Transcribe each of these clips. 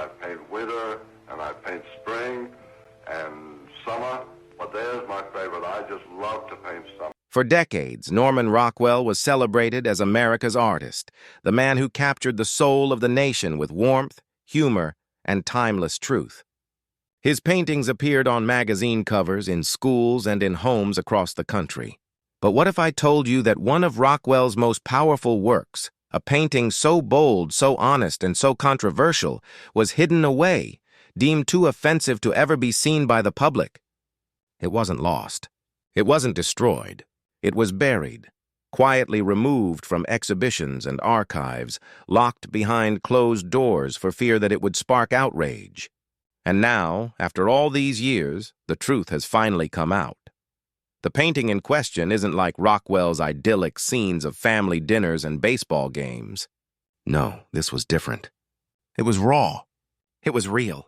I paint winter, and I paint spring and summer, but there's my favorite. I just love to paint summer. For decades, Norman Rockwell was celebrated as America's artist, the man who captured the soul of the nation with warmth, humor, and timeless truth. His paintings appeared on magazine covers, in schools, and in homes across the country. But what if I told you that one of Rockwell's most powerful works, a painting so bold, so honest, and so controversial, was hidden away, deemed too offensive to ever be seen by the public? It wasn't lost. It wasn't destroyed. It was buried, quietly removed from exhibitions and archives, locked behind closed doors for fear that it would spark outrage. And now, after all these years, the truth has finally come out. The painting in question isn't like Rockwell's idyllic scenes of family dinners and baseball games. No, this was different. It was raw. It was real.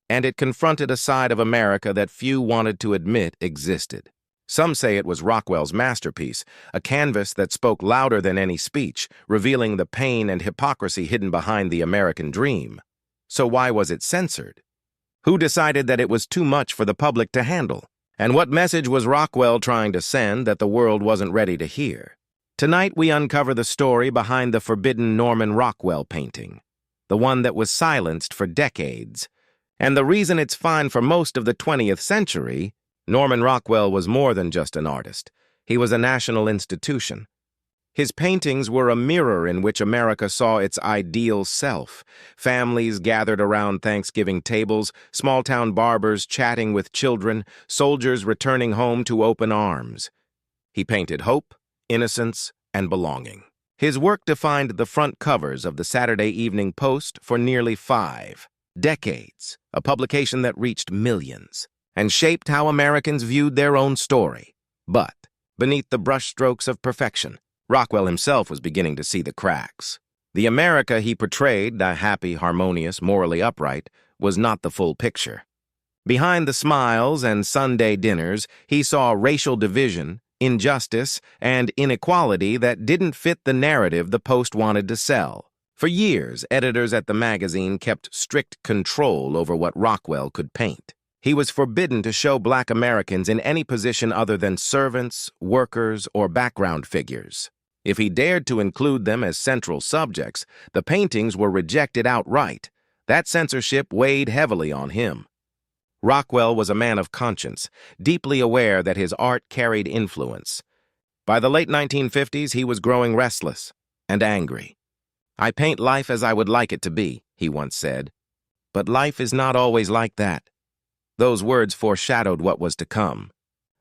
And it confronted a side of America that few wanted to admit existed. Some say it was Rockwell's masterpiece, a canvas that spoke louder than any speech, revealing the pain and hypocrisy hidden behind the American dream. So why was it censored? Who decided that it was too much for the public to handle? And what message was Rockwell trying to send that the world wasn't ready to hear? Tonight we uncover the story behind the forbidden Norman Rockwell painting, the one that was silenced for decades. And the reason it's fine for most of the 20th century, Norman Rockwell was more than just an artist. He was a national institution. His paintings were a mirror in which America saw its ideal self. Families gathered around Thanksgiving tables, small-town barbers chatting with children, soldiers returning home to open arms. He painted hope, innocence, and belonging. His work defined the front covers of the Saturday Evening Post for nearly 5 decades, a publication that reached millions, and shaped how Americans viewed their own story. But beneath the brushstrokes of perfection, Rockwell himself was beginning to see the cracks. The America he portrayed, the happy, harmonious, morally upright, was not the full picture. Behind the smiles and Sunday dinners, he saw racial division, injustice, and inequality that didn't fit the narrative the Post wanted to sell. For years, editors at the magazine kept strict control over what Rockwell could paint. He was forbidden to show Black Americans in any position other than servants, workers, or background figures. If he dared to include them as central subjects, the paintings were rejected outright. That censorship weighed heavily on him. Rockwell was a man of conscience, deeply aware that his art carried influence. By the late 1950s, he was growing restless and angry. "I paint life as I would like it to be," he once said. But life is not always like that. Those words foreshadowed what was to come.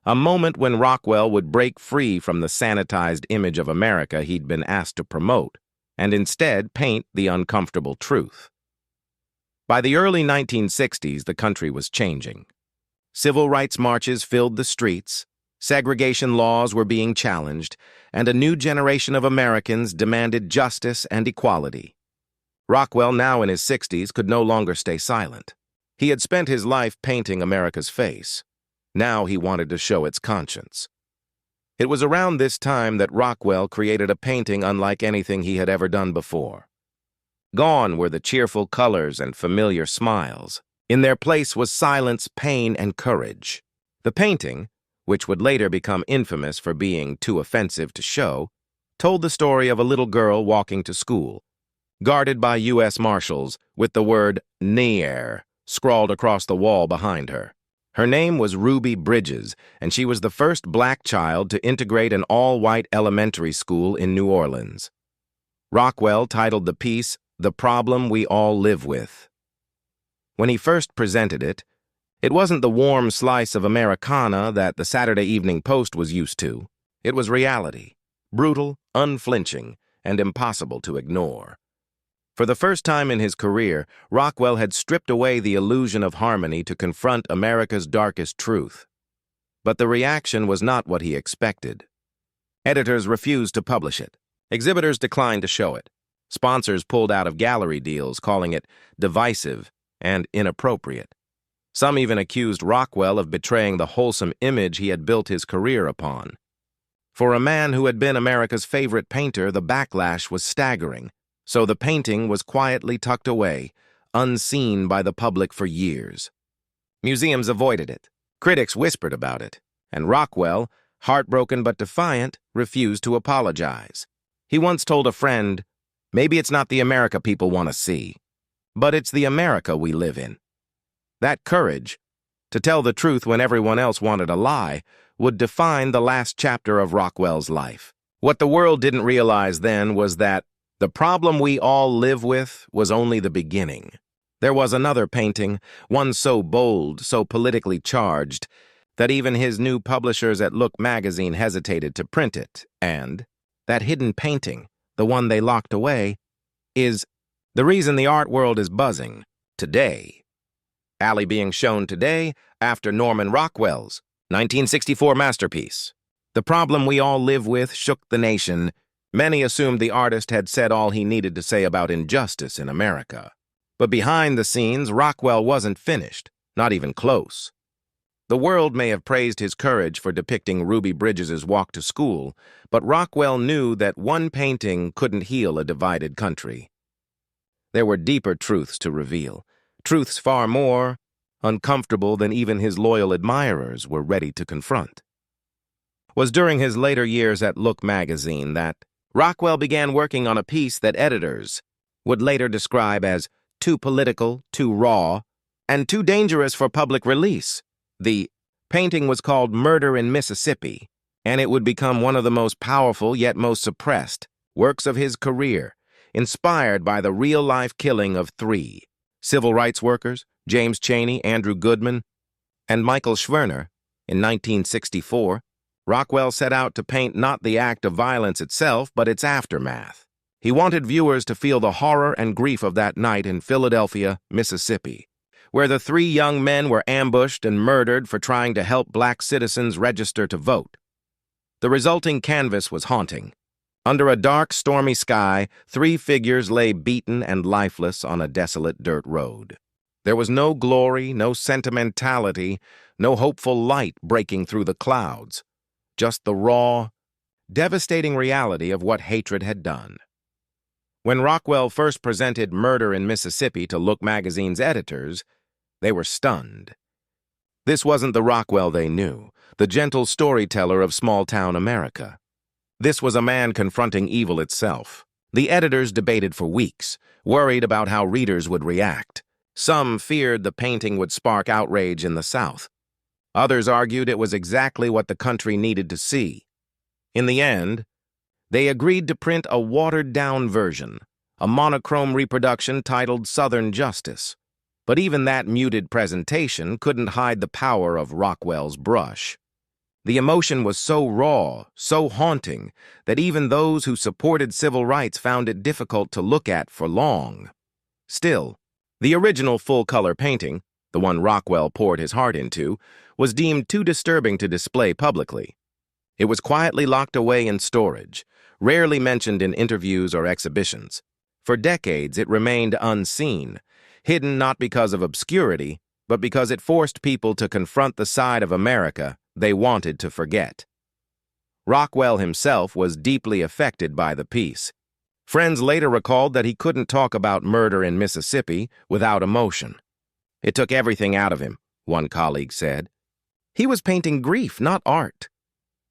A moment when Rockwell would break free from the sanitized image of America he'd been asked to promote, and instead paint the uncomfortable truth. By the early 1960s, the country was changing. Civil rights marches filled the streets, segregation laws were being challenged, and a new generation of Americans demanded justice and equality. Rockwell, now in his 60s, could no longer stay silent. He had spent his life painting America's face. Now he wanted to show its conscience. It was around this time that Rockwell created a painting unlike anything he had ever done before. Gone were the cheerful colors and familiar smiles. In their place was silence, pain, and courage. The painting, which would later become infamous for being too offensive to show, told the story of a little girl walking to school, guarded by U.S. Marshals with the word "Near" scrawled across the wall behind her. Her name was Ruby Bridges, and she was the first Black child to integrate an all-white elementary school in New Orleans. Rockwell titled the piece, "The Problem We All Live With." When he first presented it, it wasn't the warm slice of Americana that the Saturday Evening Post was used to. It was reality, brutal, unflinching, and impossible to ignore. For the first time in his career, Rockwell had stripped away the illusion of harmony to confront America's darkest truth. But the reaction was not what he expected. Editors refused to publish it. Exhibitors declined to show it. Sponsors pulled out of gallery deals, calling it divisive and inappropriate. Some even accused Rockwell of betraying the wholesome image he had built his career upon. For a man who had been America's favorite painter, the backlash was staggering. So the painting was quietly tucked away, unseen by the public for years. Museums avoided it. Critics whispered about it. And Rockwell, heartbroken but defiant, refused to apologize. He once told a friend, "Maybe it's not the America people want to see, but it's the America we live in." That courage, to tell the truth when everyone else wanted a lie, would define the last chapter of Rockwell's life. What the world didn't realize then was that the problem we all live with was only the beginning. There was another painting, one so bold, so politically charged, that even his new publishers at Look magazine hesitated to print it, and that hidden painting, the one they locked away, is the reason the art world is buzzing today. Alley being shown today after Norman Rockwell's 1964 masterpiece. The problem we all live with shook the nation. Many assumed the artist had said all he needed to say about injustice in America. But behind the scenes, Rockwell wasn't finished, not even close. The world may have praised his courage for depicting Ruby Bridges' walk to school, but Rockwell knew that one painting couldn't heal a divided country. There were deeper truths to reveal, truths far more uncomfortable than even his loyal admirers were ready to confront. It was during his later years at Look magazine that Rockwell began working on a piece that editors would later describe as too political, too raw, and too dangerous for public release. The painting was called Murder in Mississippi, and it would become one of the most powerful yet most suppressed works of his career, inspired by the real-life killing of 3 civil rights workers, James Chaney, Andrew Goodman, and Michael Schwerner. In 1964, Rockwell set out to paint not the act of violence itself, but its aftermath. He wanted viewers to feel the horror and grief of that night in Philadelphia, Mississippi, where the 3 young men were ambushed and murdered for trying to help black citizens register to vote. The resulting canvas was haunting. Under a dark, stormy sky, 3 figures lay beaten and lifeless on a desolate dirt road. There was no glory, no sentimentality, no hopeful light breaking through the clouds, just the raw, devastating reality of what hatred had done. When Rockwell first presented Murder in Mississippi to Look magazine's editors, they were stunned. This wasn't the Rockwell they knew, the gentle storyteller of small-town America. This was a man confronting evil itself. The editors debated for weeks, worried about how readers would react. Some feared the painting would spark outrage in the South. Others argued it was exactly what the country needed to see. In the end, they agreed to print a watered-down version, a monochrome reproduction titled Southern Justice. But even that muted presentation couldn't hide the power of Rockwell's brush. The emotion was so raw, so haunting, that even those who supported civil rights found it difficult to look at for long. Still, the original full-color painting, the one Rockwell poured his heart into, was deemed too disturbing to display publicly. It was quietly locked away in storage, rarely mentioned in interviews or exhibitions. For decades, it remained unseen, hidden not because of obscurity, but because it forced people to confront the side of America they wanted to forget. Rockwell himself was deeply affected by the piece. Friends later recalled that he couldn't talk about Murder in Mississippi without emotion. It took everything out of him, one colleague said. He was painting grief, not art.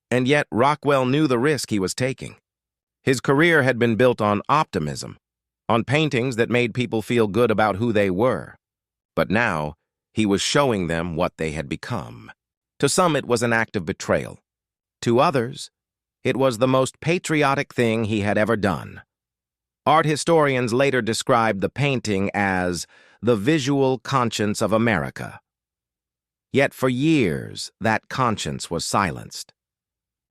And yet Rockwell knew the risk he was taking. His career had been built on optimism, on paintings that made people feel good about who they were. But now, he was showing them what they had become. To some, it was an act of betrayal. To others, it was the most patriotic thing he had ever done. Art historians later described the painting as the visual conscience of America. Yet for years, that conscience was silenced.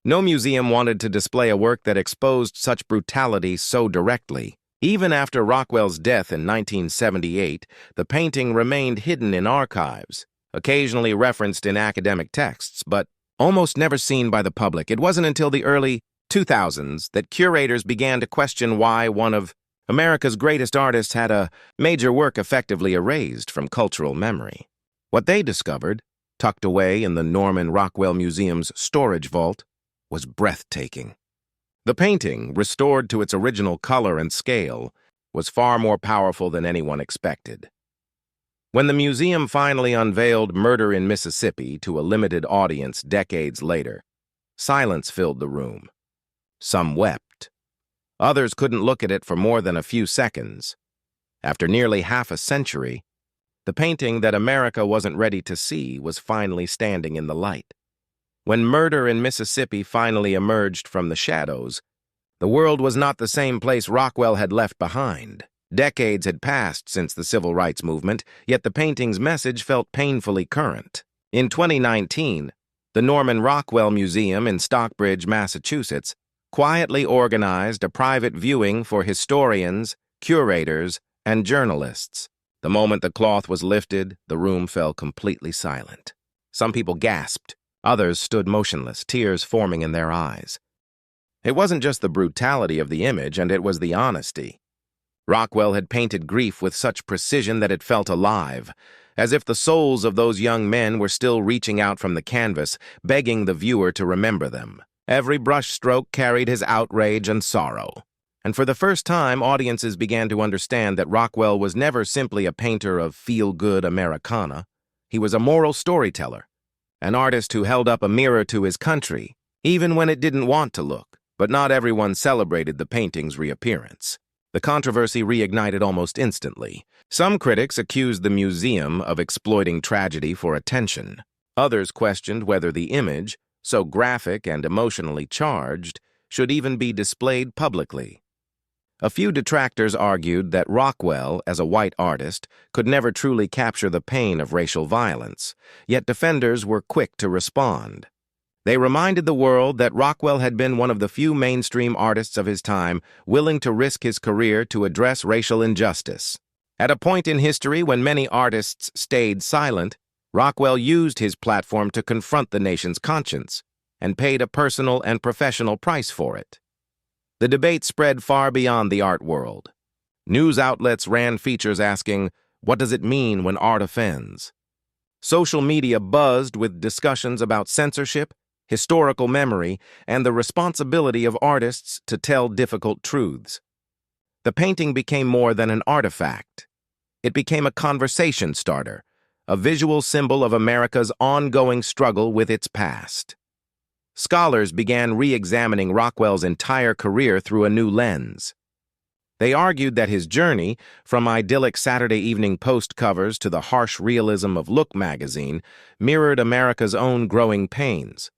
No museum wanted to display a work that exposed such brutality so directly. Even after Rockwell's death in 1978, the painting remained hidden in archives, occasionally referenced in academic texts, but almost never seen by the public. It wasn't until the early 2000s that curators began to question why one of America's greatest artists had a major work effectively erased from cultural memory. What they discovered, tucked away in the Norman Rockwell Museum's storage vault, was breathtaking. The painting, restored to its original color and scale, was far more powerful than anyone expected. When the museum finally unveiled Murder in Mississippi to a limited audience decades later, silence filled the room. Some wept. Others couldn't look at it for more than a few seconds. After nearly half a century, the painting that America wasn't ready to see was finally standing in the light. When Murder in Mississippi finally emerged from the shadows, the world was not the same place Rockwell had left behind. Decades had passed since the Civil Rights Movement, yet the painting's message felt painfully current. In 2019, the Norman Rockwell Museum in Stockbridge, Massachusetts, quietly organized a private viewing for historians, curators, and journalists. The moment the cloth was lifted, the room fell completely silent. Some people gasped. Others stood motionless, tears forming in their eyes. It wasn't just the brutality of the image, and it was the honesty. Rockwell had painted grief with such precision that it felt alive, as if the souls of those young men were still reaching out from the canvas, begging the viewer to remember them. Every brushstroke carried his outrage and sorrow. And for the first time, audiences began to understand that Rockwell was never simply a painter of feel-good Americana. He was a moral storyteller, an artist who held up a mirror to his country, even when it didn't want to look. But not everyone celebrated the painting's reappearance. The controversy reignited almost instantly. Some critics accused the museum of exploiting tragedy for attention. Others questioned whether the image, so graphic and emotionally charged, should even be displayed publicly. A few detractors argued that Rockwell, as a white artist, could never truly capture the pain of racial violence, yet defenders were quick to respond. They reminded the world that Rockwell had been one of the few mainstream artists of his time willing to risk his career to address racial injustice. At a point in history when many artists stayed silent, Rockwell used his platform to confront the nation's conscience and paid a personal and professional price for it. The debate spread far beyond the art world. News outlets ran features asking, "What does it mean when art offends?" Social media buzzed with discussions about censorship, historical memory, and the responsibility of artists to tell difficult truths. The painting became more than an artifact. It became a conversation starter, a visual symbol of America's ongoing struggle with its past. Scholars began re-examining Rockwell's entire career through a new lens. They argued that his journey, from idyllic Saturday Evening Post covers to the harsh realism of Look magazine, mirrored America's own growing pains.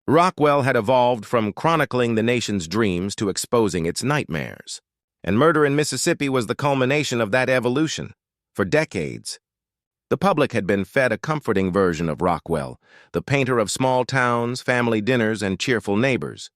Rockwell had evolved from chronicling the nation's dreams to exposing its nightmares. And Murder in Mississippi was the culmination of that evolution. For decades, the public had been fed a comforting version of Rockwell, the painter of small towns, family dinners, and cheerful neighbors.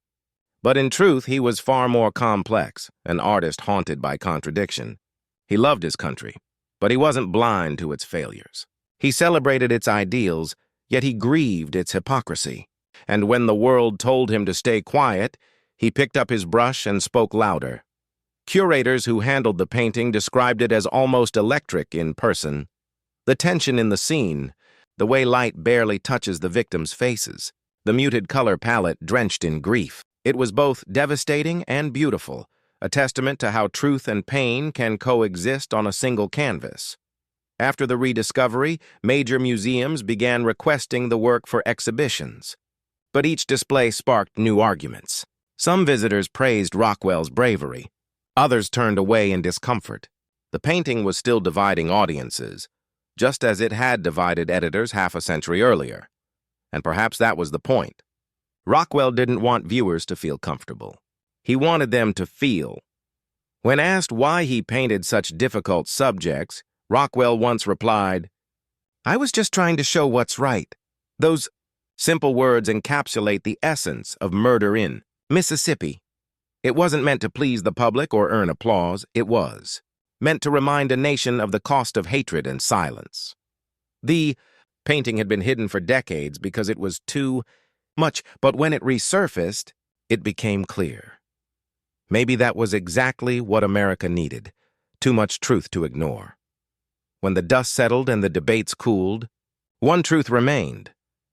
But in truth, he was far more complex, an artist haunted by contradiction. He loved his country, but he wasn't blind to its failures. He celebrated its ideals, yet he grieved its hypocrisy. And when the world told him to stay quiet, he picked up his brush and spoke louder. Curators who handled the painting described it as almost electric in person. The tension in the scene, the way light barely touches the victims' faces, the muted color palette drenched in grief. It was both devastating and beautiful, a testament to how truth and pain can coexist on a single canvas. After the rediscovery, major museums began requesting the work for exhibitions. But each display sparked new arguments. Some visitors praised Rockwell's bravery. Others turned away in discomfort. The painting was still dividing audiences, just as it had divided editors half a century earlier. And perhaps that was the point. Rockwell didn't want viewers to feel comfortable. He wanted them to feel. When asked why he painted such difficult subjects, Rockwell once replied, "I was just trying to show what's right." Those simple words encapsulate the essence of Murder in Mississippi. It wasn't meant to please the public or earn applause. It was meant to remind a nation of the cost of hatred and silence. The painting had been hidden for decades because it was too much, but when it resurfaced, it became clear. Maybe that was exactly what America needed, too much truth to ignore. When the dust settled and the debates cooled, one truth remained.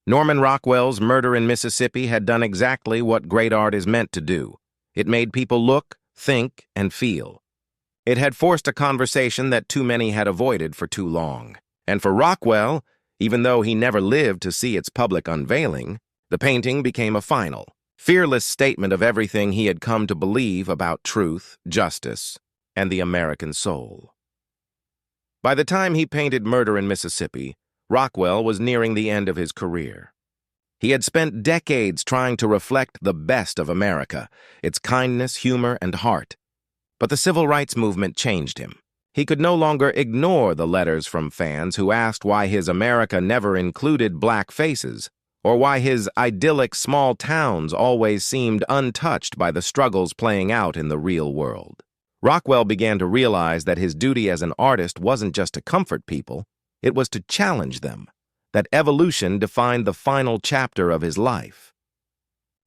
Norman Rockwell's Murder in Mississippi had done exactly what great art is meant to do. It made people look, think, and feel. It had forced a conversation that too many had avoided for too long. And for Rockwell, even though he never lived to see its public unveiling, the painting became a final, fearless statement of everything he had come to believe about truth, justice, and the American soul. By the time he painted Murder in Mississippi, Rockwell was nearing the end of his career. He had spent decades trying to reflect the best of America, its kindness, humor, and heart. But the civil rights movement changed him. He could no longer ignore the letters from fans who asked why his America never included black faces, or why his idyllic small towns always seemed untouched by the struggles playing out in the real world. Rockwell began to realize that his duty as an artist wasn't just to comfort people, it was to challenge them, that evolution defined the final chapter of his life.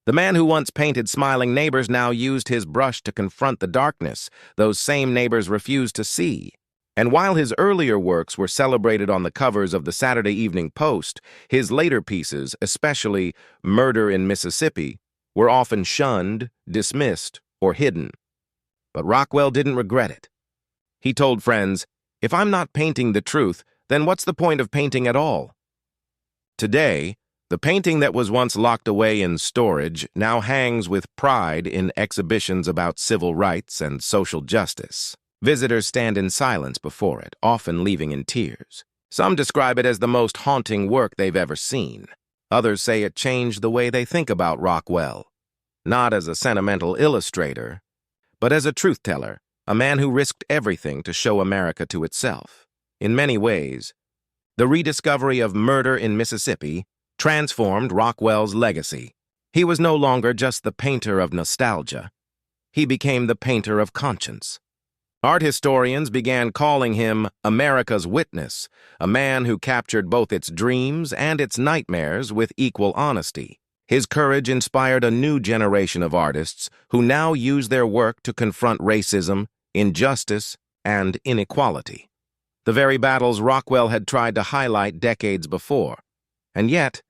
The man who once painted smiling neighbors now used his brush to confront the darkness those same neighbors refused to see. And while his earlier works were celebrated on the covers of the Saturday Evening Post, his later pieces, especially Murder in Mississippi, were often shunned, dismissed, or hidden. But Rockwell didn't regret it. He told friends, "If I'm not painting the truth, then what's the point of painting at all?" Today, the painting that was once locked away in storage now hangs with pride in exhibitions about civil rights and social justice. Visitors stand in silence before it, often leaving in tears. Some describe it as the most haunting work they've ever seen. Others say it changed the way they think about Rockwell, not as a sentimental illustrator, but as a truth-teller, a man who risked everything to show America to itself. In many ways, the rediscovery of Murder in Mississippi transformed Rockwell's legacy. He was no longer just the painter of nostalgia. He became the painter of conscience. Art historians began calling him America's witness, a man who captured both its dreams and its nightmares with equal honesty. His courage inspired a new generation of artists who now use their work to confront racism, injustice, and inequality. The very battles Rockwell had tried to highlight decades before. And yet,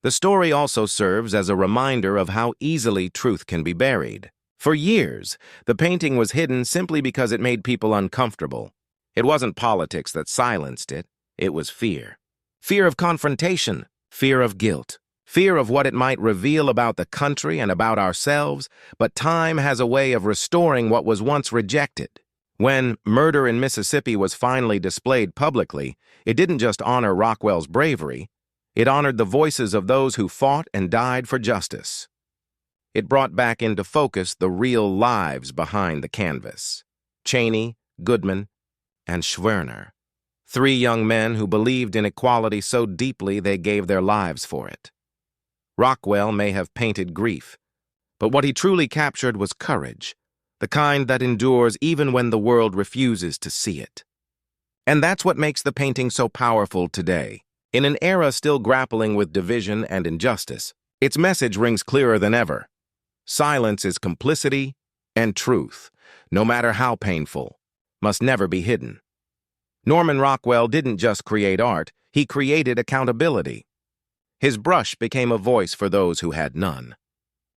the story also serves as a reminder of how easily truth can be buried. For years, the painting was hidden simply because it made people uncomfortable. It wasn't politics that silenced it, it was fear. Fear of confrontation, fear of guilt, fear of what it might reveal about the country and about ourselves, but time has a way of restoring what was once rejected. When Murder in Mississippi was finally displayed publicly, it didn't just honor Rockwell's bravery, it honored the voices of those who fought and died for justice. It brought back into focus the real lives behind the canvas. Cheney, Goodman, and Schwerner. 3 young men who believed in equality so deeply they gave their lives for it. Rockwell may have painted grief, but what he truly captured was courage, the kind that endures even when the world refuses to see it. And that's what makes the painting so powerful today. In an era still grappling with division and injustice, its message rings clearer than ever. Silence is complicity, and truth, no matter how painful, must never be hidden. Norman Rockwell didn't just create art, he created accountability. His brush became a voice for those who had none.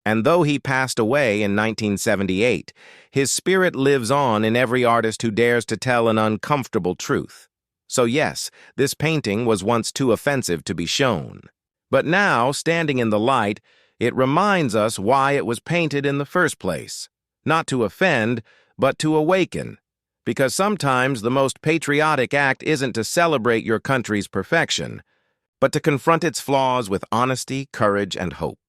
And though he passed away in 1978, his spirit lives on in every artist who dares to tell an uncomfortable truth. So yes, this painting was once too offensive to be shown. But now, standing in the light, it reminds us why it was painted in the first place. Not to offend, but to awaken. Because sometimes the most patriotic act isn't to celebrate your country's perfection, but to confront its flaws with honesty, courage, and hope.